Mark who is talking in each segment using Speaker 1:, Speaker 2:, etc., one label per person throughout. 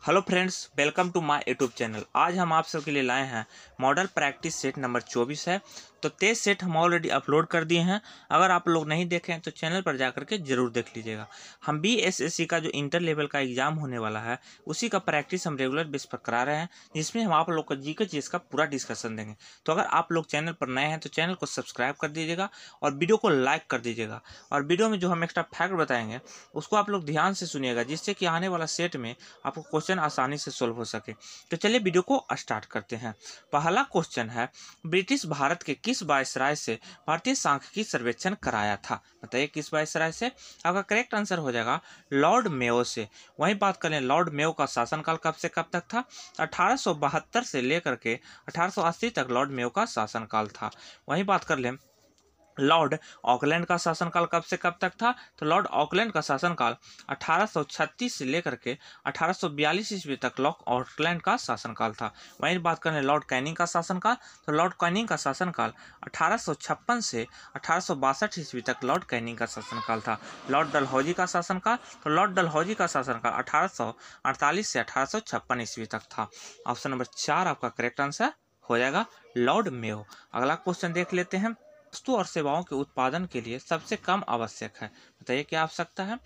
Speaker 1: Hello friends, welcome to my YouTube channel. आज हम आप सबके लिए लाए हैं मॉडल प्रैक्टिस सेट नंबर 24 है। तो 23 सेट हम ऑलरेडी अपलोड कर दिए हैं। अगर आप लोग नहीं देखें तो चैनल पर जाकर के जरूर देख लीजिएगा। हम BSSC का जो इंटर लेवल का एग्जाम होने वाला है उसी का प्रैक्टिस हम रेगुलर बेस पर करा रहे हैं, जिसमें हम आप लोग को जीके चीज़ का पूरा डिस्कशन देंगे। तो अगर आप लोग चैनल पर नए हैं तो चैनल को सब्सक्राइब कर दीजिएगा और वीडियो को लाइक कर दीजिएगा। और वीडियो में जो हम एक्स्ट्रा फैक्ट बताएंगे उसको आप लोग ध्यान से सुनिएगा, जिससे कि आने वाला सेट में आपको क्वेश्चन आसानी से सोल्व हो सके। तो चलिए वीडियो को स्टार्ट करते हैं। पहला क्वेश्चन है, ब्रिटिश भारत के किस वायसराय से भारतीय सांख्यिकी सर्वेक्षण कराया था? बताइए किस वायसराय से। आपका करेक्ट आंसर हो जाएगा लॉर्ड मेयो से। वहीं बात करें लॉर्ड मेयो का शासनकाल कब से कब तक था? 1872 से लेकर के 1880 तक लॉर्ड मेयो का शासनकाल था। वहीं बात कर लें लॉर्ड ऑकलैंड का शासनकाल कब से कब तक था? तो लॉर्ड ऑकलैंड का शासनकाल 1836 से लेकर के 1842 ईस्वी तक लॉर्ड ऑकलैंड का शासनकाल था। वहीं बात करें लॉर्ड कैनिंग का शासनकाल, तो लॉर्ड कैनिंग का शासनकाल 1856 से 1862 ईस्वी तक लॉर्ड कैनिंग का शासनकाल था। लॉर्ड डलहौजी का शासनकाल, तो लॉर्ड डलहौजी का शासनकाल 1848 से 1856 ईस्वी तक था। ऑप्शन नंबर 4 आपका करेक्ट आंसर हो जाएगा लॉर्ड मेयो। अगला क्वेश्चन देख लेते हैं। वस्तु और सेवाओं के उत्पादन के लिए सबसे कम आवश्यक है, बताइए क्या आवश्यकता है?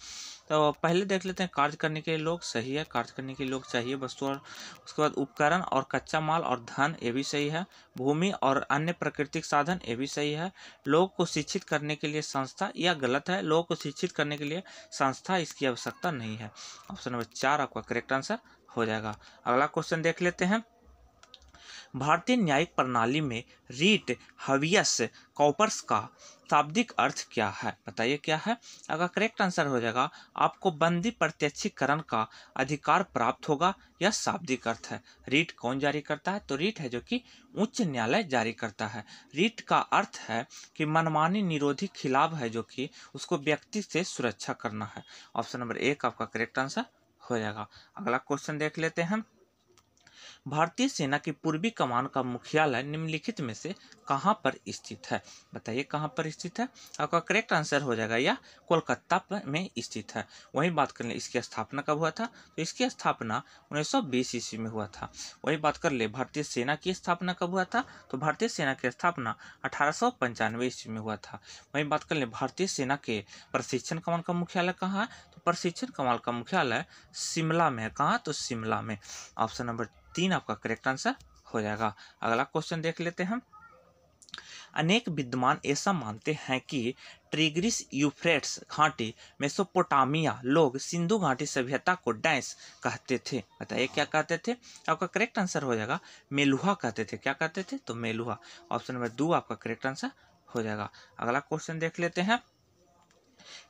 Speaker 1: तो पहले देख लेते हैं कार्य करने के लिए लोग, सही है, कार्य करने के लिए लोग चाहिए वस्तु, और उसके बाद उपकरण और कच्चा माल और धन, ये भी सही है। भूमि और अन्य प्राकृतिक साधन, ये भी सही है। लोगों को शिक्षित करने के लिए संस्था, यह गलत है, लोगों को शिक्षित करने के लिए संस्था इसकी आवश्यकता नहीं है। ऑप्शन नंबर 4 आपका करेक्ट आंसर हो जाएगा। अगला क्वेश्चन देख लेते हैं। भारतीय न्यायिक प्रणाली में रीट हवियस कॉर्पस का शाब्दिक अर्थ क्या है? बताइए क्या है? अगर करेक्ट आंसर हो जाएगा आपको बंदी प्रत्यक्षीकरण का अधिकार प्राप्त होगा। यह शाब्दिक अर्थ है। रीट कौन जारी करता है? तो रीट है जो कि उच्च न्यायालय जारी करता है। रीट का अर्थ है कि मनमानी निरोधी खिलाफ है, जो कि उसको व्यक्ति से सुरक्षा करना है। ऑप्शन नंबर 1 आपका करेक्ट आंसर हो जाएगा। अगला क्वेश्चन देख लेते हैं। भारतीय सेना की पूर्वी कमान का मुख्यालय निम्नलिखित में से कहां पर स्थित है? बताइए कहां पर स्थित है? आपका करेक्ट आंसर हो जाएगा यह कोलकाता में स्थित है। वहीं बात कर ले इसकी स्थापना कब हुआ था? तो इसकी स्थापना 1920 ईस्वी में हुआ था। वही बात कर ले भारतीय सेना की स्थापना कब हुआ था? तो भारतीय सेना की स्थापना 1895 ईस्वी में हुआ था। वहीं बात कर ले भारतीय सेना के प्रशिक्षण कमान का मुख्यालय कहाँ है? तो प्रशिक्षण कमान का मुख्यालय शिमला में है। कहाँ? तो शिमला में। ऑप्शन नंबर 3 आपका करेक्ट आंसर हो जाएगा। अगला क्वेश्चन देख लेते हैं। अनेक विद्वान ऐसा मानते हैं कि ट्रिग्रिस यूफ्रेट्स घाटी मेसोपोटामिया लोग सिंधु घाटी सभ्यता को डैश कहते थे। बताइए क्या कहते थे? आपका करेक्ट आंसर हो जाएगा मेलुहा कहते थे। क्या कहते थे? तो मेलुहा। ऑप्शन नंबर 2 आपका करेक्ट आंसर हो जाएगा। अगला क्वेश्चन देख लेते हैं।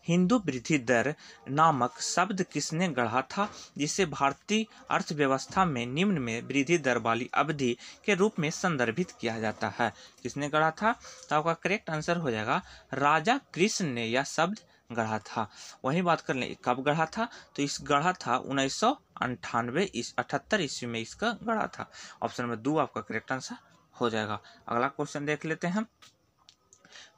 Speaker 1: हिंदू वृद्धि दर नामक शब्द किसने गढ़ा था, जिसे भारतीय अर्थव्यवस्था में निम्न में वृद्धि दर वाली अवधि के रूप में संदर्भित किया जाता है? किसने गढ़ा था? तो आपका करेक्ट आंसर हो जाएगा राजा कृष्ण ने यह शब्द गढ़ा था। वही बात कर लें कब गढ़ा था? तो इस गढ़ा था 1998 ईस्वी में इसका गढ़ा था। ऑप्शन नंबर 2 आपका करेक्ट आंसर हो जाएगा। अगला क्वेश्चन देख लेते हैं।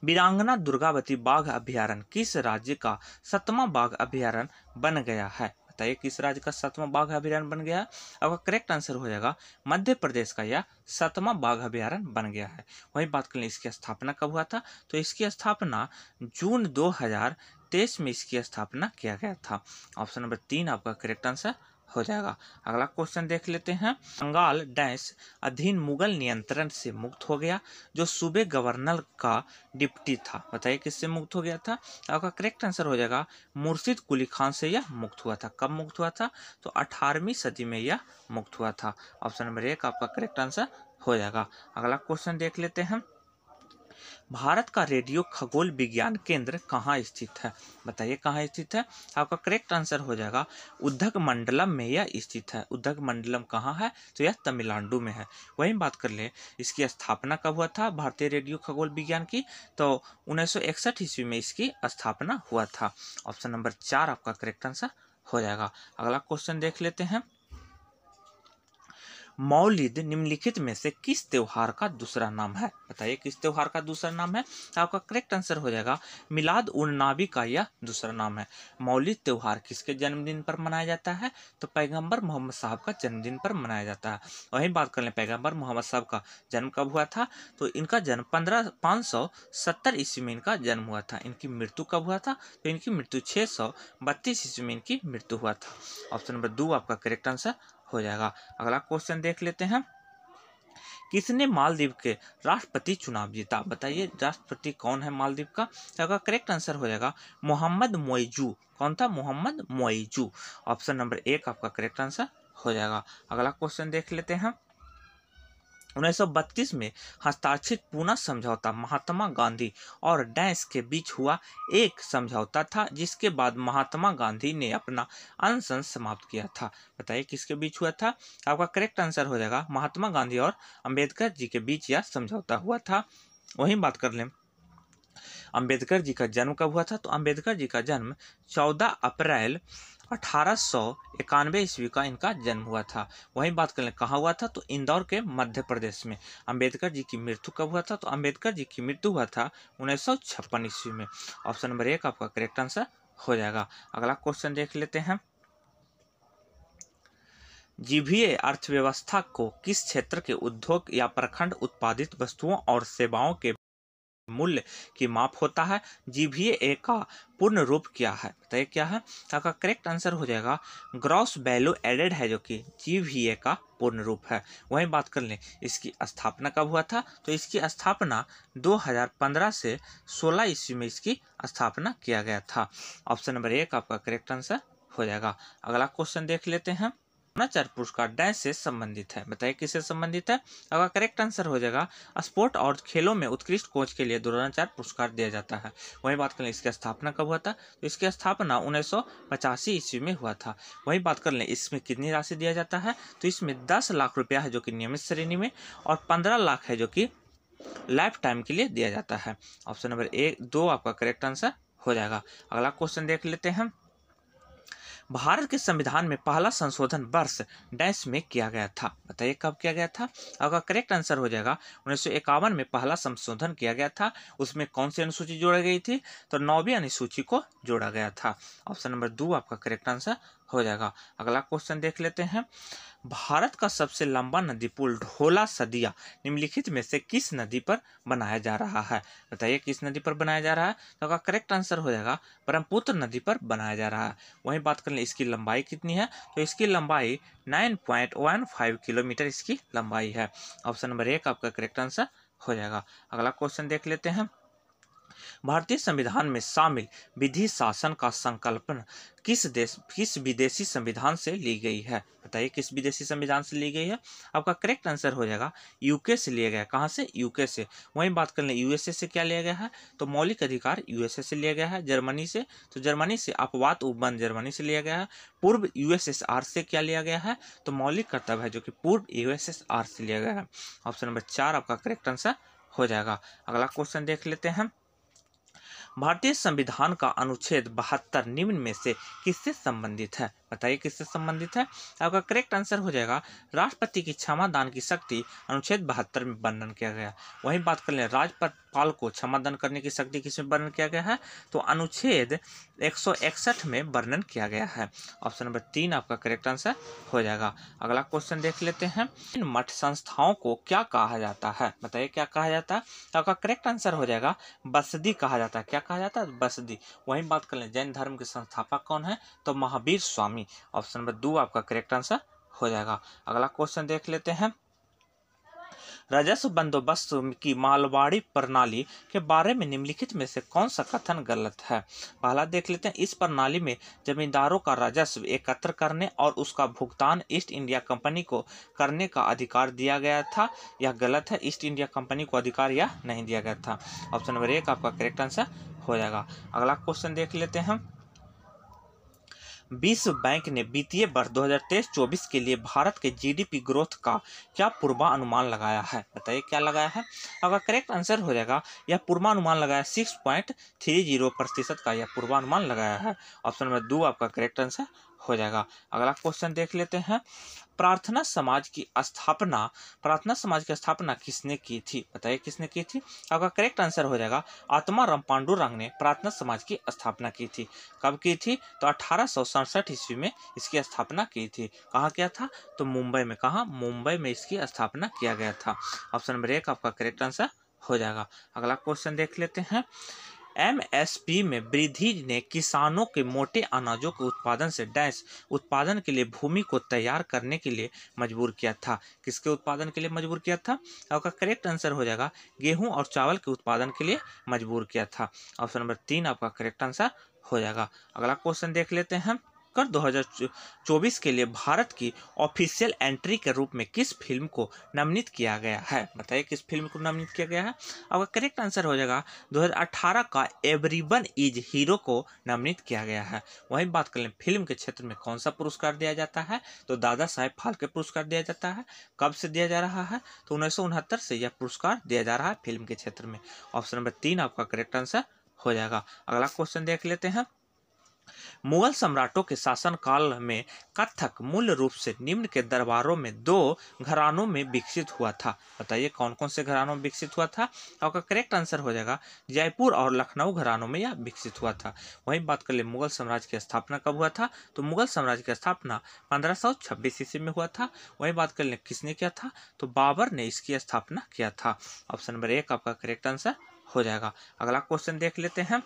Speaker 1: वीरांगना दुर्गावती बाघ अभ्यारण्य किस राज्य का 7वां बाघ अभ्यारण्य बन गया है? बताइए किस राज्य का 7वां बाघ अभ्यारण्य बन गया है? आपका करेक्ट आंसर हो जाएगा मध्य प्रदेश का यह 7वां बाघ अभ्यारण्य बन गया है। वही बात कर लें इसकी स्थापना कब हुआ था? तो इसकी स्थापना जून 2023 में इसकी स्थापना किया गया था। ऑप्शन नंबर 3 आपका करेक्ट आंसर हो जाएगा। अगला क्वेश्चन देख लेते हैं। बंगाल डैश अधीन मुगल नियंत्रण से मुक्त हो गया, जो सूबे गवर्नर का डिप्टी था। बताइए किससे मुक्त हो गया था? आपका करेक्ट आंसर हो जाएगा मुर्शिद कुली खान से यह मुक्त हुआ था। कब मुक्त हुआ था? तो 18वीं सदी में यह मुक्त हुआ था। ऑप्शन नंबर 1 आपका करेक्ट आंसर हो जाएगा। अगला क्वेश्चन देख लेते हैं। भारत का रेडियो खगोल विज्ञान केंद्र कहाँ स्थित है? बताइए कहाँ स्थित है? आपका करेक्ट आंसर हो जाएगा उदगमंडलम में यह स्थित है। उदगमंडलम कहाँ है? तो यह तमिलनाडु में है। वहीं बात कर ले इसकी स्थापना कब हुआ था भारतीय रेडियो खगोल विज्ञान की? तो 1961 ईस्वी में इसकी स्थापना हुआ था। ऑप्शन नंबर 4 आपका करेक्ट आंसर हो जाएगा। अगला क्वेश्चन देख लेते हैं। मौलिद निम्नलिखित में से किस त्योहार का दूसरा नाम है? बताइए किस त्योहार का दूसरा नाम है? आपका करेक्ट आंसर हो जाएगा मिलाद उन नबी का यह दूसरा नाम है। मौलिद त्योहार किसके जन्मदिन पर मनाया जाता है? तो पैगंबर मोहम्मद साहब का जन्मदिन पर मनाया जाता है। वहीं बात कर लें पैगंबर मोहम्मद साहब का जन्म कब हुआ था? तो इनका जन्म 570 ईस्वी में इनका जन्म हुआ था। इनकी मृत्यु कब हुआ था? तो इनकी मृत्यु 632 ईस्वी में इनकी मृत्यु हुआ था। ऑप्शन नंबर 2 आपका करेक्ट आंसर हो जाएगा। अगला क्वेश्चन देख लेते हैं। किसने मालदीव के राष्ट्रपति चुनाव जीता? बताइए राष्ट्रपति कौन है मालदीव का? तो आपका करेक्ट आंसर हो जाएगा मोहम्मद मोइजू। कौन था? मोहम्मद मोइजू। ऑप्शन नंबर 1 आपका करेक्ट आंसर हो जाएगा। अगला क्वेश्चन देख लेते हैं। 1932 में हस्ताक्षरित पूना समझौता महात्मा गांधी और डैश के बीच हुआ एक समझौता था, जिसके बाद महात्मा गांधी ने अपना अनशन समाप्त किया था। बताइए किसके बीच हुआ था? आपका करेक्ट आंसर हो जाएगा महात्मा गांधी और अंबेडकर जी के बीच यह समझौता हुआ था। वहीं बात कर लें अंबेडकर जी का जन्म कब हुआ था? तो अंबेडकर जी का जन्म 14 अप्रैल 1891 ईस्वी का इनका जन्म हुआ था। वहीं बात करें कहाँ हुआ था? तो इंदौर के मध्य प्रदेश में। अंबेडकर जी की मृत्यु कब हुआ था? तो अंबेडकर जी की मृत्यु हुआ था 1956 ईस्वी में। ऑप्शन नंबर 1 आपका करेक्ट आंसर हो जाएगा। अगला क्वेश्चन देख लेते हैं। जीवीए अर्थव्यवस्था को किस क्षेत्र के उद्योग या प्रखंड उत्पादित वस्तुओं और सेवाओं के मूल्य की माप होता है? जीवीए का पूर्ण रूप क्या है? बताइए क्या है? आपका करेक्ट आंसर हो जाएगा ग्रॉस वैल्यू एडेड है, जो कि जीवीए का पूर्ण रूप है। वहीं बात कर लें इसकी स्थापना कब हुआ था? तो इसकी स्थापना 2015 से 16 ईस्वी में इसकी स्थापना किया गया था। ऑप्शन नंबर 1 आपका करेक्ट आंसर हो जाएगा। अगला क्वेश्चन देख लेते हैं। द्रोणाचार्य पुरस्कार डैश से संबंधित है? बताइए किससे संबंधित है? अगर करेक्ट आंसर हो जाएगा स्पोर्ट और खेलों में उत्कृष्ट कोच के लिए द्रोणाचार्य पुरस्कार दिया जाता है। वहीं बात करें इसकी स्थापना कब हुआ था? तो इसकी स्थापना 1985 ईस्वी में हुआ था। वहीं बात कर लें इसमें कितनी राशि दिया जाता है? तो इसमें 10 लाख रुपया है जो कि नियमित श्रेणी में, और 15 लाख है जो कि लाइफ टाइम के लिए दिया जाता है। ऑप्शन नंबर 2 आपका करेक्ट आंसर हो जाएगा। अगला क्वेश्चन देख लेते हैं। भारत के संविधान में पहला संशोधन वर्ष डैश में किया गया था? बताइए कब किया गया था? आपका करेक्ट आंसर हो जाएगा 1951 में पहला संशोधन किया गया था। उसमें कौन सी अनुसूची जोड़ी गई थी? तो 9वीं अनुसूची को जोड़ा गया था। ऑप्शन नंबर 2 आपका करेक्ट आंसर हो जाएगा। अगला क्वेश्चन देख लेते हैं। भारत का सबसे लंबा नदी पुल ढोला सदिया निम्नलिखित में से किस नदी पर बनाया जा रहा है? बताइए किस नदी पर बनाया जा रहा है? तो आपका करेक्ट आंसर हो जाएगा ब्रह्मपुत्र नदी पर बनाया जा रहा है। वहीं बात कर लें इसकी लंबाई कितनी है? तो इसकी लंबाई 9.15 किलोमीटर इसकी लंबाई है। ऑप्शन नंबर 1 आपका करेक्ट आंसर हो जाएगा। अगला क्वेश्चन देख लेते हैं। भारतीय संविधान में शामिल विधि शासन का संकल्पना किस विदेशी संविधान से ली गई है? बताइए किस विदेशी संविधान से ली गई है? आपका करेक्ट आंसर हो जाएगा यूके से लिया गया। कहाँ से? यूके से। वहीं बात कर लें यूएसए से क्या लिया गया है? तो मौलिक अधिकार यूएसए से लिया गया है। जर्मनी से, तो जर्मनी से अपवाद उपबंध जर्मनी से लिया गया है। पूर्व यूएसएसआर से क्या लिया गया है? तो मौलिक कर्तव्य है जो कि पूर्व यूएसएसआर से लिया गया है। ऑप्शन नंबर 4 आपका करेक्ट आंसर हो जाएगा। अगला क्वेश्चन देख लेते हैं। भारतीय संविधान का अनुच्छेद 72 निम्न में से किससे संबंधित है? बताइए किससे संबंधित है? आपका करेक्ट आंसर हो जाएगा राष्ट्रपति की क्षमा दान की शक्ति अनुच्छेद 72 में वर्णन किया गया। वहीं बात कर लें राज्यपाल को क्षमा दान करने की शक्ति किसमें वर्णन किया गया है? तो अनुच्छेद 161 में वर्णन किया गया है। ऑप्शन नंबर 3 आपका करेक्ट आंसर हो जाएगा। अगला क्वेश्चन देख लेते हैं। इन मठ संस्थाओं को क्या कहा जाता है? बताइए क्या कहा जाता है? तो आपका करेक्ट आंसर हो जाएगा बसदी कहा जाता है। क्या कहा जाता है? बसदी। वहीं बात कर लें जैन धर्म के संस्थापक कौन है? तो महावीर स्वामी। ऑप्शन नंबर 2 आपका करेक्ट आंसर हो जाएगा। अगला क्वेश्चन देख लेते हैं। राजस्व बंदोबस्त की मालवाड़ी प्रणाली के बारे में निम्नलिखित में से कौन सा कथन गलत है? पहला देख लेते हैं। इस प्रणाली में जमींदारों का राजस्व एकत्र करने और उसका भुगतान ईस्ट इंडिया कंपनी को करने का अधिकार दिया गया था। यह गलत है। ईस्ट इंडिया कंपनी को अधिकार यह नहीं दिया गया था। ऑप्शन नंबर 1 आपका करेक्ट आंसर हो जाएगा। अगला क्वेश्चन देख लेते हैं। विश्व बैंक ने वित्तीय वर्ष 2023-24 के लिए भारत के जीडीपी ग्रोथ का क्या पूर्वानुमान लगाया है? बताइए क्या लगाया है? अगर करेक्ट आंसर हो जाएगा यह पूर्वानुमान लगाया 6.30% का यह पूर्वानुमान लगाया है। ऑप्शन नंबर 2 आपका करेक्ट आंसर हो जाएगा। अगला क्वेश्चन देख लेते हैं, प्रार्थना समाज की स्थापना किसने की थी? बताइए किसने की थी? आपका करेक्ट आंसर हो जाएगा आत्माराम पांडुरंग ने प्रार्थना समाज की स्थापना की थी। कब की थी? तो 1867 ईस्वी में इसकी स्थापना की थी। कहाँ किया था? तो मुंबई में। कहाँ? मुंबई में इसकी स्थापना किया गया था। ऑप्शन नंबर 1 आपका करेक्ट आंसर हो जाएगा। अगला क्वेश्चन देख लेते हैं, एमएसपी में वृद्धि ने किसानों के मोटे अनाजों के उत्पादन से डैश उत्पादन के लिए भूमि को तैयार करने के लिए मजबूर किया था। किसके उत्पादन के लिए मजबूर किया था? आपका करेक्ट आंसर हो जाएगा गेहूं और चावल के उत्पादन के लिए मजबूर किया था। ऑप्शन नंबर 3 आपका करेक्ट आंसर हो जाएगा। अगला क्वेश्चन देख लेते हैं, 2024 के लिए भारत की ऑफिशियल एंट्री के रूप में किस फिल्म को नामित किया गया है? बताइए किस फिल्म को नामित किया गया है? आपका करेक्ट आंसर हो जाएगा 2018 का एवरीवन इज हीरो को नामित किया गया है। वहीं बात कर लें फिल्म के क्षेत्र में कौन सा पुरस्कार दिया जाता है? तो दादा साहेब फाल्के पुरस्कार दिया जाता है। कब से दिया जा रहा है? तो 1969 से यह पुरस्कार दिया जा रहा है फिल्म के क्षेत्र में। ऑप्शन नंबर 3 आपका करेक्ट आंसर हो जाएगा। अगला क्वेश्चन देख लेते हैं, मुगल सम्राटों के शासनकाल में कथक मूल रूप से निम्न के दरबारों में 2 घरानों में विकसित हुआ था। बताइए कौन कौन से घरानों में विकसित हुआ था? आपका करेक्ट आंसर हो जाएगा जयपुर और लखनऊ घरानों में यह विकसित हुआ था। वहीं बात कर ले मुगल साम्राज्य की स्थापना कब हुआ था? तो मुगल साम्राज्य की स्थापना 1526 ईस्वी में हुआ था। वहीं बात कर ले किसने किया था? तो बाबर ने इसकी स्थापना किया था। ऑप्शन नंबर 1 आपका करेक्ट आंसर हो जाएगा। अगला क्वेश्चन देख लेते हैं,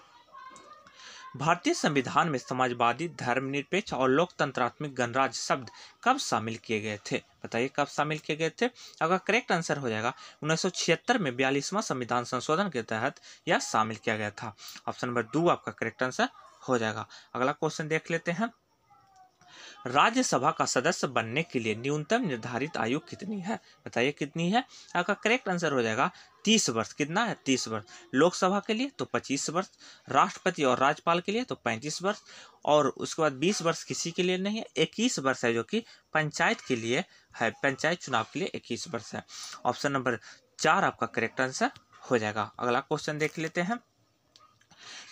Speaker 1: भारतीय संविधान में समाजवादी, धर्मनिरपेक्ष और लोकतंत्रात्मक गणराज्य शब्द कब शामिल किए गए थे? बताइए कब शामिल किए गए थे? आपका करेक्ट आंसर हो जाएगा 1976 में 42वां संविधान संशोधन के तहत यह शामिल किया गया था। ऑप्शन नंबर 2 आपका करेक्ट आंसर हो जाएगा। अगला क्वेश्चन देख लेते हैं, राज्यसभा का सदस्य बनने के लिए न्यूनतम निर्धारित आयु कितनी है? बताइए कितनी है? आपका करेक्ट आंसर हो जाएगा 30 वर्ष। कितना है? 30 वर्ष। लोकसभा के लिए तो 25 वर्ष, राष्ट्रपति और राज्यपाल के लिए तो 35 वर्ष, और उसके बाद 20 वर्ष किसी के लिए नहीं है, 21 वर्ष है जो कि पंचायत के लिए है, पंचायत चुनाव के लिए 21 वर्ष है। ऑप्शन नंबर 4 आपका करेक्ट आंसर हो जाएगा। अगला क्वेश्चन देख लेते हैं,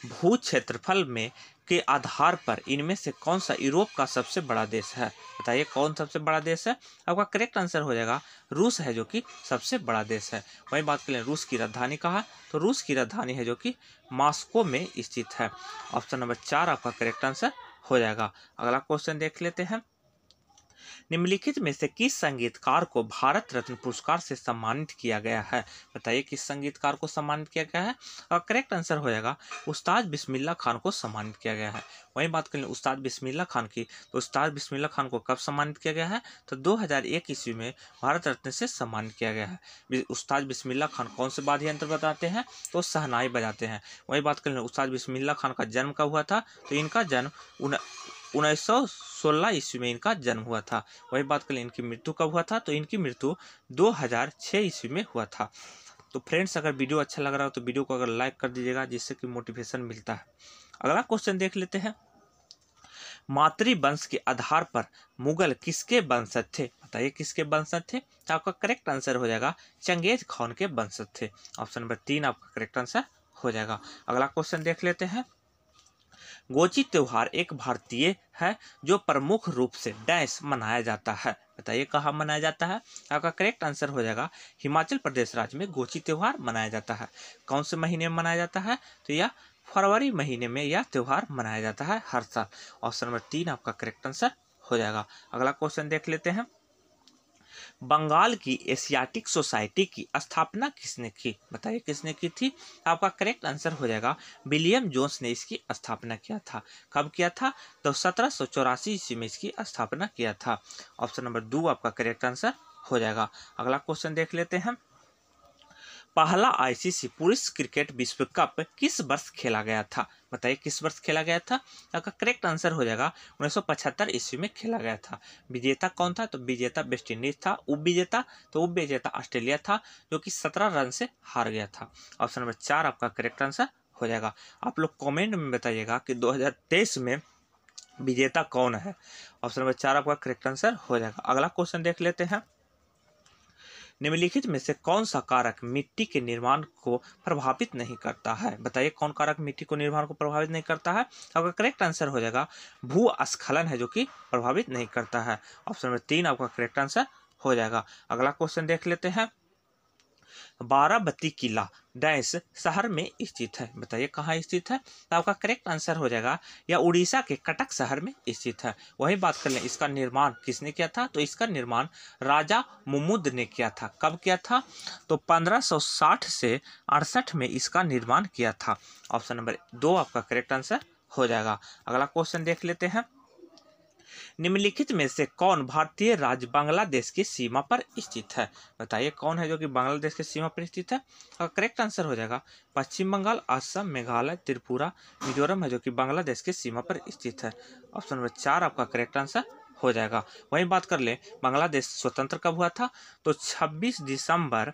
Speaker 1: भू क्षेत्रफल में के आधार पर इनमें से कौन सा यूरोप का सबसे बड़ा देश है? बताइए कौन सबसे बड़ा देश है? आपका करेक्ट आंसर हो जाएगा रूस है जो कि सबसे बड़ा देश है। वहीं बात करें रूस की राजधानी कहाँ है? तो रूस की राजधानी है जो कि मॉस्को में स्थित है। ऑप्शन नंबर 4 आपका करेक्ट आंसर हो जाएगा। अगला क्वेश्चन देख लेते हैं, निम्नलिखित में से किस संगीतकार को भारत रत्न पुरस्कार से सम्मानित किया गया है? बताइए किस संगीतकार को सम्मानित किया गया है? और करेक्ट आंसर हो जाएगा उस्ताद बिस्मिल्लाह खान को सम्मानित किया गया है। वहीं बात करें उस्ताद बिस्मिल्लाह खान की, तो उस्ताद बिस्मिल्लाह खान को कब सम्मानित किया गया है? तो 2001 ईस्वी में भारत रत्न से सम्मानित किया गया है। उस्ताद बिस्मिल्लाह खान कौन से वाद्य यंत्र बजाते हैं? तो शहनाई बजाते हैं। वहीं बात करें उस्ताद बिस्मिल्लाह खान का जन्म कब हुआ था? तो इनका जन्म 1916 ईस्वी में इनका जन्म हुआ था। वही बात करें इनकी मृत्यु कब हुआ था? तो इनकी मृत्यु 2006 ईस्वी में हुआ था। तो फ्रेंड्स अगर वीडियो अच्छा लग रहा हो तो वीडियो को अगर लाइक कर दीजिएगा, जिससे कि मोटिवेशन मिलता है। अगला क्वेश्चन देख लेते हैं, मातृवंश के आधार पर मुगल किसके वंशज थे? बताइए किसके वंशज थे? तो आपका करेक्ट आंसर हो जाएगा चंगेज खान के वंशज थे। ऑप्शन नंबर 3 आपका करेक्ट आंसर हो जाएगा। अगला क्वेश्चन देख लेते हैं, गोची त्योहार एक भारतीय है जो प्रमुख रूप से डैश मनाया जाता है। बताइए कहाँ मनाया जाता है? आपका करेक्ट आंसर हो जाएगा हिमाचल प्रदेश राज्य में गोची त्योहार मनाया जाता है। कौन से महीने में मनाया जाता है? तो यह फरवरी महीने में यह त्योहार मनाया जाता है हर साल। ऑप्शन नंबर 3 आपका करेक्ट आंसर हो जाएगा। अगला क्वेश्चन देख लेते हैं, बंगाल की एशियाटिक सोसाइटी की स्थापना किसने की? बताइए किसने की थी? आपका करेक्ट आंसर हो जाएगा विलियम जोन्स ने इसकी स्थापना किया था। कब किया था? तो 1784 ईस्वी में इसकी स्थापना किया था। ऑप्शन नंबर 2 आपका करेक्ट आंसर हो जाएगा। अगला क्वेश्चन देख लेते हैं, पहला आईसीसी पुरुष क्रिकेट विश्व कप किस वर्ष खेला गया था? बताइए किस वर्ष खेला गया था? आपका करेक्ट आंसर हो जाएगा 1975 ईस्वी में खेला गया था। विजेता कौन था? तो विजेता वेस्ट इंडीज था। उप विजेता ऑस्ट्रेलिया था, जो कि 17 रन से हार गया था। ऑप्शन नंबर 4 आपका करेक्ट आंसर हो जाएगा। आप लोग कॉमेंट में बताइएगा कि 2023 में विजेता कौन है। ऑप्शन नंबर 4 आपका करेक्ट आंसर हो जाएगा। अगला क्वेश्चन देख लेते हैं, निम्नलिखित में से कौन सा कारक मिट्टी के निर्माण को प्रभावित नहीं करता है? बताइए कौन कारक मिट्टी को निर्माण को प्रभावित नहीं करता है? आपका करेक्ट आंसर हो जाएगा भूस्खलन है जो कि प्रभावित नहीं करता है। ऑप्शन नंबर 3 आपका करेक्ट आंसर हो जाएगा। अगला क्वेश्चन देख लेते हैं। बाराबती किला डैश शहर में स्थित है। बताइए कहाँ स्थित है? तो आपका करेक्ट आंसर हो जाएगा यह उड़ीसा के कटक शहर में स्थित है। वही बात कर लें इसका निर्माण किसने किया था? तो इसका निर्माण राजा मुमुद ने किया था। कब किया था? तो 1560 से 68 में इसका निर्माण किया था। ऑप्शन नंबर 2 आपका करेक्ट आंसर हो जाएगा। अगला क्वेश्चन देख लेते हैं। निम्नलिखित में से कौन भारतीय राज्य बांग्लादेश की सीमा पर स्थित है? बताइए कौन है जो कि बांग्लादेश की सीमा पर स्थित है? और करेक्ट आंसर हो जाएगा पश्चिम बंगाल, असम, मेघालय, त्रिपुरा, मिजोरम है जो कि बांग्लादेश की सीमा पर स्थित है। ऑप्शन नंबर 4 आपका करेक्ट आंसर हो जाएगा। वही बात कर ले बांग्लादेश स्वतंत्र कब हुआ था? तो 26 दिसंबर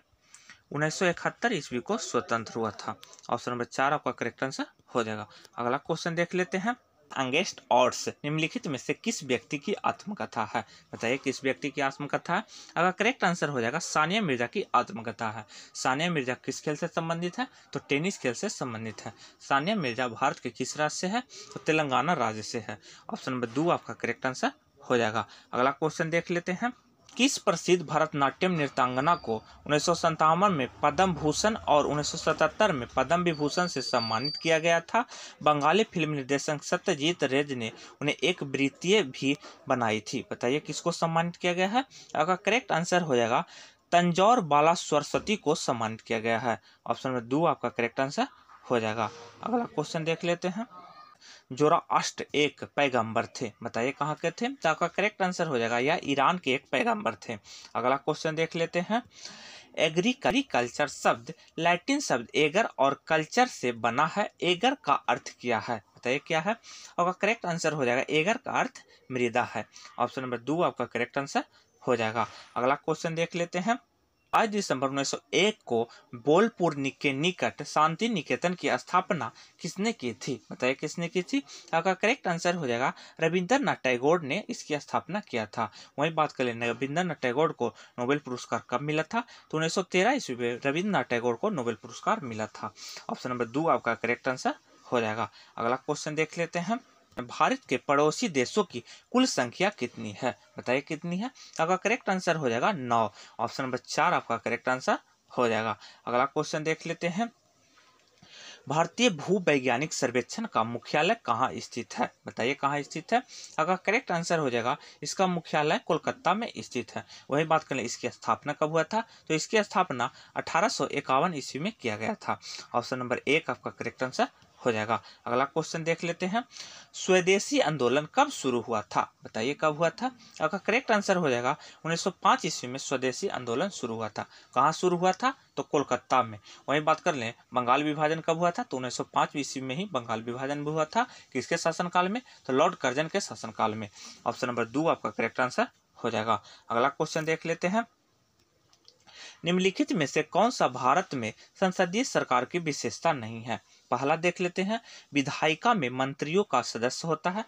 Speaker 1: 1971 ईस्वी को स्वतंत्र हुआ था। ऑप्शन नंबर 4 आपका करेक्ट आंसर हो जाएगा। अगला क्वेश्चन देख लेते हैं। अंगेस्ट ऑड्स निम्नलिखित में से किस व्यक्ति की आत्मकथा है? बताइए किस व्यक्ति की आत्मकथा है? अगर करेक्ट आंसर हो जाएगा सानिया मिर्जा की आत्मकथा है। सानिया मिर्जा किस खेल से संबंधित है? तो टेनिस खेल से संबंधित है। सानिया मिर्जा भारत के किस राज्य से है? तो तेलंगाना राज्य से है। ऑप्शन नंबर 2 आपका करेक्ट आंसर हो जाएगा। अगला क्वेश्चन देख लेते हैं। किस प्रसिद्ध भरतनाट्यम नृत्यांगना को 1957 में पद्म भूषण और 1977 में पद्म विभूषण से सम्मानित किया गया था? बंगाली फिल्म निर्देशक सत्यजीत रे ने उन्हें एक वृत्तीय भी बनाई थी। बताइए किसको सम्मानित किया गया है? आपका करेक्ट आंसर हो जाएगा तंजौर बाला सरस्वती को सम्मानित किया गया है। ऑप्शन नंबर 2 आपका करेक्ट आंसर हो जाएगा। अगला क्वेश्चन देख लेते हैं। जोराअष्ट्र एक पैगंबर थे। बताइए कहाँ के थे? तो आपका करेक्ट आंसर हो जाएगा यह ईरान के एक पैगंबर थे। अगला क्वेश्चन देख लेते हैं। एग्रीकल्चर शब्द लैटिन शब्द एगर और कल्चर से बना है। एगर का अर्थ क्या है? बताइए क्या है? आपका करेक्ट आंसर हो जाएगा एगर का अर्थ मृदा है। ऑप्शन नंबर 2 आपका करेक्ट आंसर हो जाएगा। अगला क्वेश्चन देख लेते हैं। 5 दिसंबर 1901 को बोलपुर के निकट शांति निकेतन की स्थापना किसने की थी? बताइए किसने की थी? आपका करेक्ट आंसर हो जाएगा रविंद्रनाथ टैगोर ने इसकी स्थापना किया था। वहीं बात कर लें रविंद्रनाथ टैगोर को नोबेल पुरस्कार कब मिला था? तो 1913 ईस्वी में रविंद्रनाथ टैगोर को नोबेल पुरस्कार मिला था। ऑप्शन नंबर 2 आपका करेक्ट आंसर हो जाएगा। अगला क्वेश्चन देख लेते हैं। भारत के पड़ोसी देशों की कुल संख्या कितनी है? बताइए कितनी है? आपका करेक्ट आंसर हो जाएगा 9। ऑप्शन नंबर 4 आपका करेक्ट आंसर हो जाएगा। अगला क्वेश्चन देख लेते हैं। भारतीय भूवैज्ञानिक सर्वेक्षण का मुख्यालय कहाँ स्थित है? बताइए कहाँ स्थित है? अगर करेक्ट आंसर हो जाएगा इसका मुख्यालय कोलकाता में स्थित है। वही बात करें इसकी स्थापना कब हुआ था? तो इसकी स्थापना 1851 ईस्वी में किया गया था। ऑप्शन नंबर 1 आपका करेक्ट आंसर हो जाएगा। अगला क्वेश्चन देख लेते हैं। स्वदेशी आंदोलन कब शुरू हुआ था? बताइए कब हुआ था? आपका करेक्ट आंसर हो जाएगा 1905 ईस्वी में स्वदेशी आंदोलन शुरू हुआ था। कहाँ शुरू हुआ था? तो कोलकाता में। वहीं बात कर लें बंगाल विभाजन कब हुआ था? तो 1905 ईस्वी में ही बंगाल विभाजन भी हुआ था। किसके शासनकाल में? तो लॉर्ड कर्जन के शासनकाल में। ऑप्शन नंबर 2 आपका करेक्ट आंसर हो जाएगा। अगला क्वेश्चन देख लेते हैं। निम्नलिखित में से कौन सा भारत में संसदीय सरकार की विशेषता नहीं है? पहला देख लेते हैं। विधायिका में मंत्रियों का सदस्य होता है।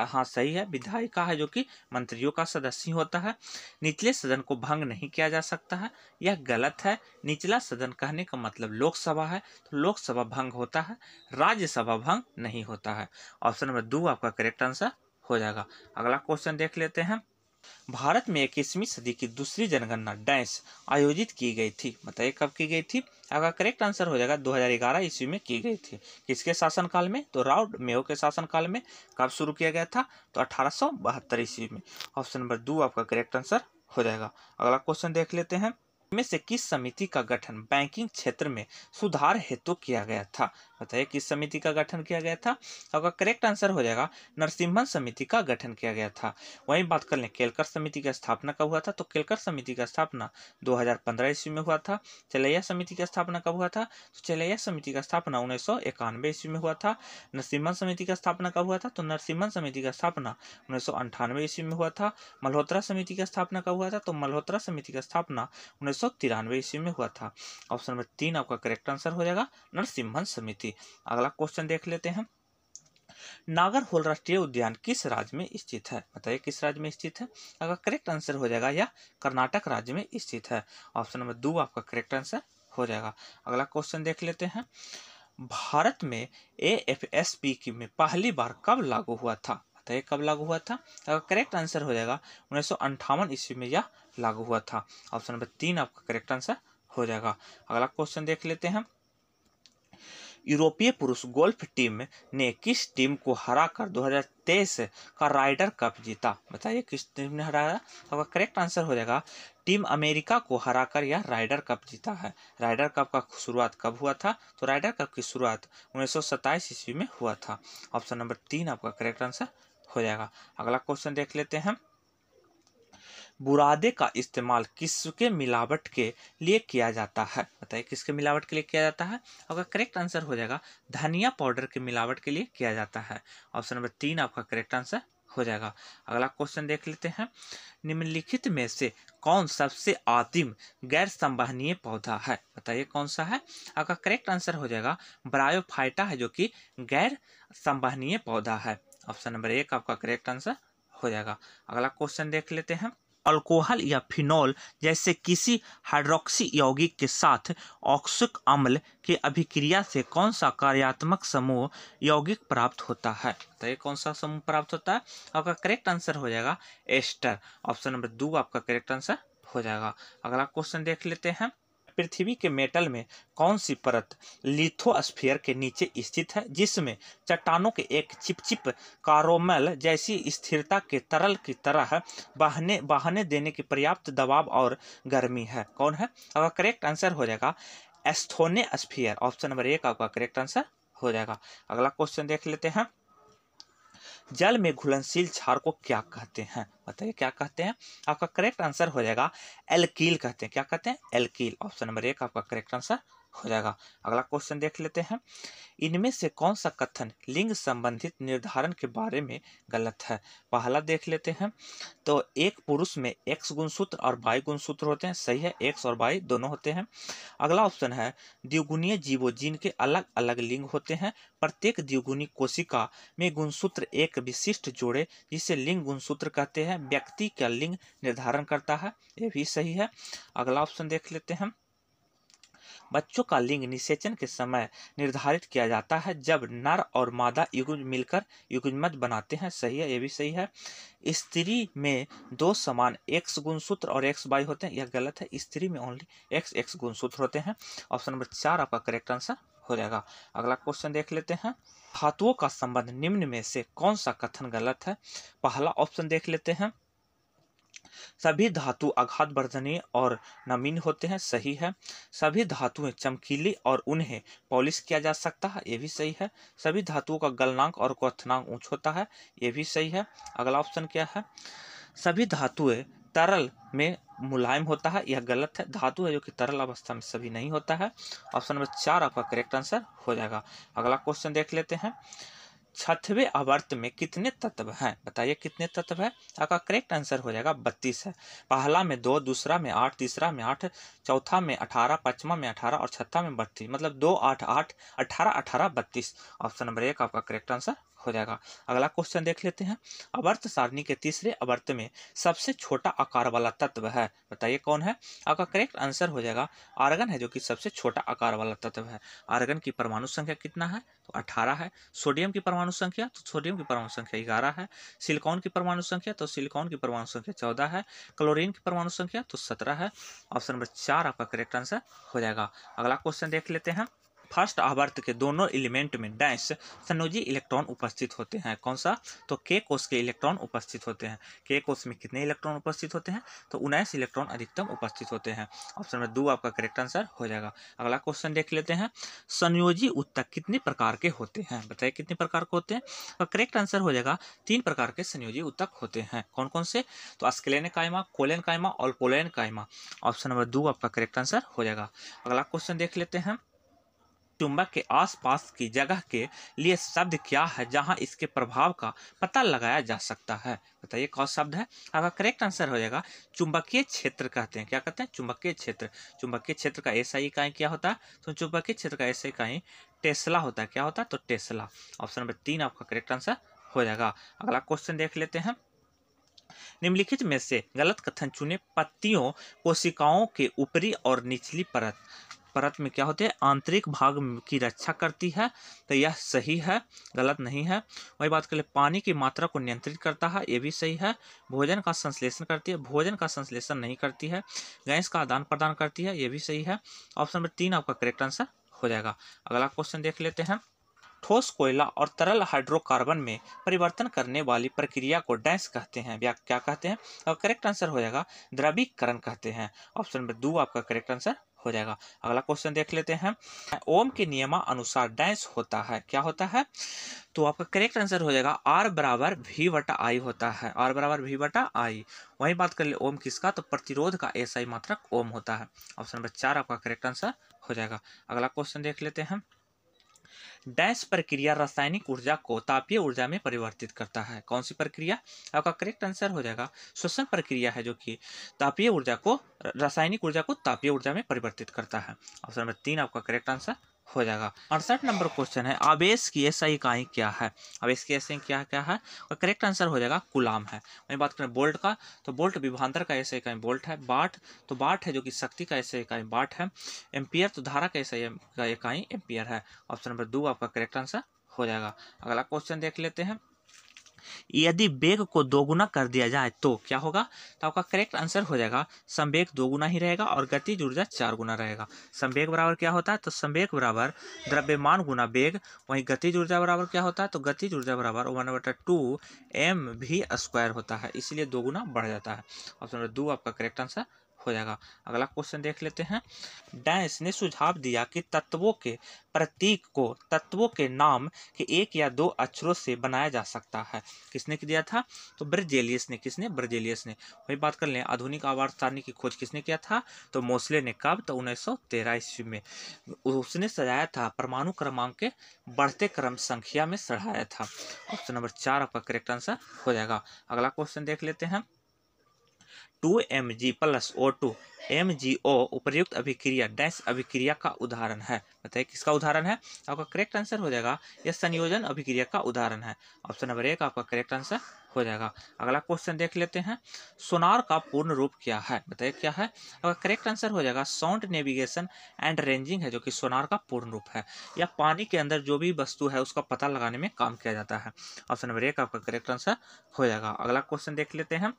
Speaker 1: हाँ सही है, विधायिका है जो कि मंत्रियों का सदस्य होता है। निचले सदन को भंग नहीं किया जा सकता है, यह गलत है। निचला सदन कहने का मतलब लोकसभा है, तो लोकसभा भंग होता है, राज्यसभा भंग नहीं होता है। ऑप्शन नंबर 2 आपका करेक्ट आंसर हो जाएगा। अगला क्वेश्चन देख लेते हैं। भारत में 21वीं सदी की दूसरी जनगणना डैश आयोजित की गई थी। बताइए कब की गई थी? अगर करेक्ट आंसर हो जाएगा 2011 ईस्वी में की गई थी। किसके शासनकाल में? तो राव मेयो के शासनकाल में। कब शुरू किया गया था? तो 1872 ईस्वी में। ऑप्शन नंबर 2 आपका करेक्ट आंसर हो जाएगा। अगला क्वेश्चन देख लेते हैं। में से किस समिति का गठन बैंकिंग क्षेत्र में सुधार हेतु किया गया था? बताइए किस समिति का गठन किया गया था? आपका करेक्ट आंसर हो जाएगा नरसिम्हन समिति का गठन किया गया था। वहीं बात कर लें केलकर समिति की स्थापना कब हुआ था? तो केलकर समिति का स्थापना 2015 ईस्वी में हुआ था। चलैया समिति की स्थापना कब हुआ था? तो चलैया समिति का स्थापना 1991 ईस्वी में हुआ था। नरसिम्हन समिति का स्थापना कब हुआ था? तो नरसिम्हन समिति का स्थापना 1998 ईस्वी में हुआ था। मल्होत्रा समिति की स्थापना कब हुआ था? तो मल्होत्रा समिति का स्थापना 1993 ईस्वी में हुआ था। ऑप्शन नंबर 3 आपका करेक्ट आंसर हो जाएगा नरसिम्हन समिति। अगला क्वेश्चन देख लेते हैं। नागरहोल राष्ट्रीय उद्यान किस राज्य में स्थित है? बताइए किस राज्य में स्थित है? अगर करेक्ट आंसर हो जाएगा या कर्नाटक राज्य में स्थित है। ऑप्शन नंबर 2 आपका करेक्ट आंसर हो जाएगा। अगला क्वेश्चन देख लेते हैं। भारत में AFSP की में पहली बार कब लागू हुआ था? बताइए कब लागू हुआ था? अगर करेक्ट आंसर हो जाएगा 1958 ईस्वी में यह लागू हुआ था। ऑप्शन नंबर 3 आपका करेक्ट आंसर हो जाएगा। अगला क्वेश्चन देख लेते हैं। यूरोपीय पुरुष गोल्फ टीम ने किस टीम को हराकर 2023 का राइडर कप जीता? बताइए किस टीम ने हराया? तो करेक्ट आंसर हो जाएगा टीम अमेरिका को हराकर यह राइडर कप जीता है। राइडर कप का शुरुआत कब हुआ था? तो राइडर कप की शुरुआत 1927 ईस्वी में हुआ था। ऑप्शन नंबर 3 आपका करेक्ट आंसर हो जाएगा। अगला क्वेश्चन देख लेते हैं। बुरादे का इस्तेमाल किसके मिलावट के लिए किया जाता है? बताइए किसके मिलावट के लिए किया जाता है? अगर करेक्ट आंसर हो जाएगा धनिया पाउडर के मिलावट के लिए किया जाता है। ऑप्शन नंबर 3 आपका करेक्ट आंसर हो जाएगा। अगला क्वेश्चन देख लेते हैं। निम्नलिखित में से कौन सबसे आदिम गैर संवहनीय पौधा है? बताइए कौन सा है? अगर करेक्ट आंसर हो जाएगा ब्रायोफाइटा है, जो कि गैर संवहनीय पौधा है। ऑप्शन नंबर 1 आपका करेक्ट आंसर हो जाएगा। अगला क्वेश्चन देख लेते हैं। अल्कोहल या फिनॉल जैसे किसी हाइड्रोक्सी यौगिक के साथ ऑक्सिक अम्ल के अभिक्रिया से कौन सा कार्यात्मक समूह यौगिक प्राप्त होता है? तो ये कौन सा समूह प्राप्त होता है? आपका करेक्ट आंसर हो जाएगा एस्टर। ऑप्शन नंबर 2 आपका करेक्ट आंसर हो जाएगा। अगला क्वेश्चन देख लेते हैं। पृथ्वी के मेटल में कौन सी परत लिथोस्फीयर के नीचे स्थित है, जिसमें चट्टानों के एक चिपचिप कारोमल जैसी स्थिरता के तरल की तरह बहने देने की पर्याप्त दबाव और गर्मी है? कौन है? अगर करेक्ट आंसर हो जाएगा एस्थोनोस्फीयर। ऑप्शन नंबर 1 आपका करेक्ट आंसर हो जाएगा। अगला क्वेश्चन देख लेते हैं। जल में घुलनशील क्षार को क्या कहते हैं? बताइए क्या कहते हैं? आपका करेक्ट आंसर हो जाएगा एल्कील कहते हैं। क्या कहते हैं? एल्कील। ऑप्शन नंबर 1 आपका करेक्ट आंसर हो जाएगा। अगला क्वेश्चन देख लेते हैं। इनमें से कौन सा कथन लिंग संबंधित निर्धारण के बारे में गलत है? पहला देख लेते हैं। तो एक पुरुष में एक्स गुणसूत्र और वाई गुणसूत्र होते हैं। सही है, एक्स और वाई दोनों होते हैं। अगला ऑप्शन है द्विगुणीय जीवों जिनके अलग अलग लिंग होते हैं। प्रत्येक द्विगुणी कोशिका में गुणसूत्र एक विशिष्ट जोड़े जिसे लिंग गुणसूत्र कहते हैं व्यक्ति का लिंग निर्धारण करता है। ये भी सही है। अगला ऑप्शन देख लेते हैं। बच्चों का लिंग निषेचन के समय निर्धारित किया जाता है जब नर और मादा युग्म मिलकर युग्मज बनाते हैं। सही है, ये भी सही है। स्त्री में दो समान एक्स गुणसूत्र और एक्स वाई होते हैं। यह गलत है, स्त्री में ओनली एक्स एक्स गुणसूत्र होते हैं। ऑप्शन नंबर 4 आपका करेक्ट आंसर हो जाएगा। अगला क्वेश्चन देख लेते हैं। धातुओं का संबंध निम्न में से कौन सा कथन गलत है? पहला ऑप्शन देख लेते हैं। सभी धातु आघात वर्धनीय और नमीन होते हैं। सही है। सभी धातुएं चमकीली और उन्हें पॉलिश किया जा सकता है। ये भी सही है। सभी धातुओं का गलनांक और क्वथनांक उच्च होता है। ये भी सही है। अगला ऑप्शन क्या है? सभी धातुएं तरल में मुलायम होता है। यह गलत है। धातु है जो कि तरल अवस्था में सभी नहीं होता है। ऑप्शन नंबर 4 आपका करेक्ट आंसर हो जाएगा। अगला क्वेश्चन देख लेते हैं। छठवें आवर्त में कितने तत्व हैं? बताइए कितने तत्व है? आपका करेक्ट आंसर हो जाएगा 32 है। पहला में 2, दूसरा में 8, तीसरा में 8, चौथा में 18, पांचवा में 18 और छठा में 32। मतलब 2, 8, 8, 18, 18, 32। ऑप्शन नंबर 1 आपका करेक्ट आंसर हो जाएगा। अगला क्वेश्चन देख लेते हैं। आवर्त सारणी के तीसरे आवर्त में सबसे छोटा आकार वाला तत्व है। बताइए कौन है? आपका करेक्ट आंसर हो जाएगा आर्गन है, जो कि सबसे छोटा आकार वाला तत्व है। आर्गन की परमाणु संख्या कितना है? तो 18 है। सोडियम की परमाणु संख्या, तो सोडियम की परमाणु संख्या 11 है। सिलिकॉन की परमाणु संख्या, तो सिलिकॉन की परमाणु संख्या 14 है। क्लोरीन की परमाणु संख्या तो 17 है। ऑप्शन नंबर 4 आपका करेक्ट आंसर हो जाएगा। अगला क्वेश्चन देख लेते हैं। फर्स्ट आवर्त के दोनों एलिमेंट में डैश संयोजी इलेक्ट्रॉन उपस्थित होते हैं। कौन सा? तो के कोष के इलेक्ट्रॉन उपस्थित होते हैं। के कोष में कितने इलेक्ट्रॉन उपस्थित होते हैं? तो 19 इलेक्ट्रॉन अधिकतम उपस्थित होते हैं। ऑप्शन नंबर 2 आपका करेक्ट आंसर हो जाएगा। अगला क्वेश्चन देख लेते हैं। संयोजी उत्तक कितने प्रकार के होते हैं? बताइए कितने प्रकार के होते हैं? तो करेक्ट आंसर हो जाएगा 3 प्रकार के संयोजी उत्तक होते हैं। कौन कौन से? तो अस्क्लेन कायमा, कोलेन कायमा और पोलेन कायमा। ऑप्शन नंबर 2 आपका करेक्ट आंसर हो जाएगा। अगला क्वेश्चन देख लेते हैं। चुंबक के आसपास की जगह के लिए शब्द क्या है जहां इसके प्रभाव का पता लगाया जा सकता है? बताइए कौन शब्द है? आपका करेक्ट आंसर हो जाएगा चुंबकीय क्षेत्र कहते हैं। क्या कहते हैं? चुंबकीय क्षेत्र। चुंबकीय क्षेत्र का एसआई इकाई क्या होता है? तो चुंबकीय क्षेत्र का एसआई इकाई टेस्ला होता है। क्या होता है? तो टेस्ला। ऑप्शन नंबर 3 आपका करेक्ट आंसर हो जाएगा। अगला क्वेश्चन देख लेते हैं। निम्नलिखित में से गलत कथन चुने। पत्तियों कोशिकाओं के ऊपरी और निचली परत परत में क्या होते हैं? आंतरिक भाग की रक्षा करती है। तो यह सही है, गलत नहीं है। वही बात कर ले, पानी की मात्रा को नियंत्रित करता है, ये भी सही है। भोजन का संश्लेषण करती है, भोजन का संश्लेषण नहीं करती है। गैस का आदान प्रदान करती है, ये भी सही है। ऑप्शन नंबर 3 आपका करेक्ट आंसर हो जाएगा। अगला क्वेश्चन देख लेते हैं। ठोस कोयला और तरल हाइड्रोकार्बन में परिवर्तन करने वाली प्रक्रिया को डैश कहते हैं। क्या कहते हैं? और करेक्ट आंसर हो जाएगा द्रवीकरण कहते हैं। ऑप्शन नंबर 2 आपका करेक्ट आंसर हो जाएगा। अगला क्वेश्चन देख लेते हैं। ओम के नियमानुसार डैश होता है। क्या होता है? तो आपका करेक्ट आंसर हो जाएगा R बराबर V/I होता है। R बराबर V/I। वही बात कर ले ओम किसका? तो प्रतिरोध का SI मात्रक ओम होता है। ऑप्शन नंबर 4 आपका करेक्ट आंसर हो जाएगा। अगला क्वेश्चन देख लेते हैं। डैश प्रक्रिया रासायनिक ऊर्जा को तापीय ऊर्जा में परिवर्तित करता है। कौन सी प्रक्रिया? आपका करेक्ट आंसर हो जाएगा श्वसन प्रक्रिया है, जो कि तापीय ऊर्जा को रासायनिक ऊर्जा को तापीय ऊर्जा में परिवर्तित करता है। ऑप्शन नंबर 3 आपका करेक्ट आंसर हो जाएगा। 68 नंबर क्वेश्चन है। आवेश की SI इकाई क्या है? आवेश की SI क्या है? और करेक्ट आंसर हो जाएगा कूलाम है। वही बात करें बोल्ट का, तो बोल्ट विभवांतर का SI इकाई बोल्ट है। वाट, तो वाट है जो कि शक्ति का SI इकाई वाट है। एम्पियर, तो धारा का SI इकाई एम्पियर है। ऑप्शन नंबर 2 आपका करेक्ट आंसर हो जाएगा। अगला क्वेश्चन देख लेते हैं। यदि वेग को दोगुना कर दिया जाए तो क्या होगा? तो आपका करेक्ट आंसर हो जाएगा संवेग दोगुना ही रहेगा और गतिज ऊर्जा 4 गुना रहेगा। संवेग बराबर क्या होता है? तो संवेग बराबर द्रव्यमान गुना वेग। वहीं गतिज ऊर्जा बराबर क्या होता है? तो गतिज ऊर्जा बराबर 1/2 mv² होता है, इसलिए दोगुना बढ़ जाता है। ऑप्शन नंबर 2 आपका करेक्ट आंसर हो जाएगा। अगला क्वेश्चन देख लेते हैं। डैश ने सुझाव दिया कि तत्वों के प्रतीक को तत्वों के नाम के 1 या 2 अक्षरों से बनाया जा सकता है। किसने दिया था? तो बर्जेलियस ने। किसने? बर्जेलियस ने। वही बात कर लें, आधुनिक आवर्त सारणी की खोज किसने किया था? तो मोसले ने। कब? तो 1913 ईस्वी में। उसने सजाया था परमाणु क्रमांक के बढ़ते क्रम संख्या में सढ़ाया था। ऑप्शन नंबर 4 आपका करेक्ट आंसर हो जाएगा। अगला क्वेश्चन देख लेते हैं। 2Mg + O2 MgO उपर्युक्त अभिक्रिया डैश अभिक्रिया का उदाहरण है। बताइए किसका उदाहरण है? आपका करेक्ट आंसर हो जाएगा यह संयोजन अभिक्रिया का उदाहरण है। ऑप्शन नंबर 1 आपका करेक्ट आंसर हो जाएगा। अगला क्वेश्चन देख लेते हैं। सोनार का पूर्ण रूप क्या है? बताइए क्या है? आपका करेक्ट आंसर हो जाएगा साउंड नेविगेशन एंड रेंजिंग है, जो कि सोनार का पूर्ण रूप है। यह पानी के अंदर जो भी वस्तु है उसका पता लगाने में काम किया जाता है। ऑप्शन नंबर 1 आपका करेक्ट आंसर हो जाएगा। अगला क्वेश्चन देख लेते हैं।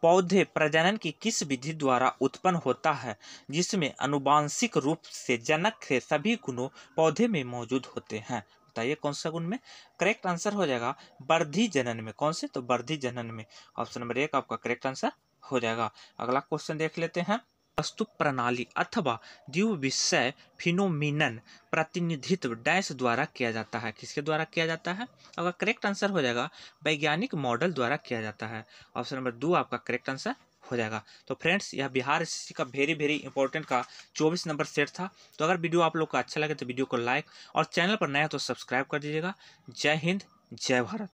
Speaker 1: पौधे प्रजनन की किस विधि द्वारा उत्पन्न होता है जिसमें आनुवांशिक रूप से जनक के सभी गुणों पौधे में मौजूद होते हैं? बताइए कौन सा गुण में? करेक्ट आंसर हो जाएगा वर्धी जनन में। कौन से? तो वर्धी जनन में। ऑप्शन नंबर 1 आपका करेक्ट आंसर हो जाएगा। अगला क्वेश्चन देख लेते हैं। वस्तु प्रणाली अथवा द्विविषय फिनोमिनन प्रतिनिधित्व डैश द्वारा किया जाता है। किसके द्वारा किया जाता है? अगर करेक्ट आंसर हो जाएगा वैज्ञानिक मॉडल द्वारा किया जाता है। ऑप्शन नंबर 2 आपका करेक्ट आंसर हो जाएगा। तो फ्रेंड्स, यह बिहार एसएससी का वेरी इंपॉर्टेंट का 24 नंबर सेट था। तो अगर वीडियो आप लोग को अच्छा लगे तो वीडियो को लाइक और चैनल पर नया तो सब्सक्राइब कर दीजिएगा। जय हिंद, जय भारत।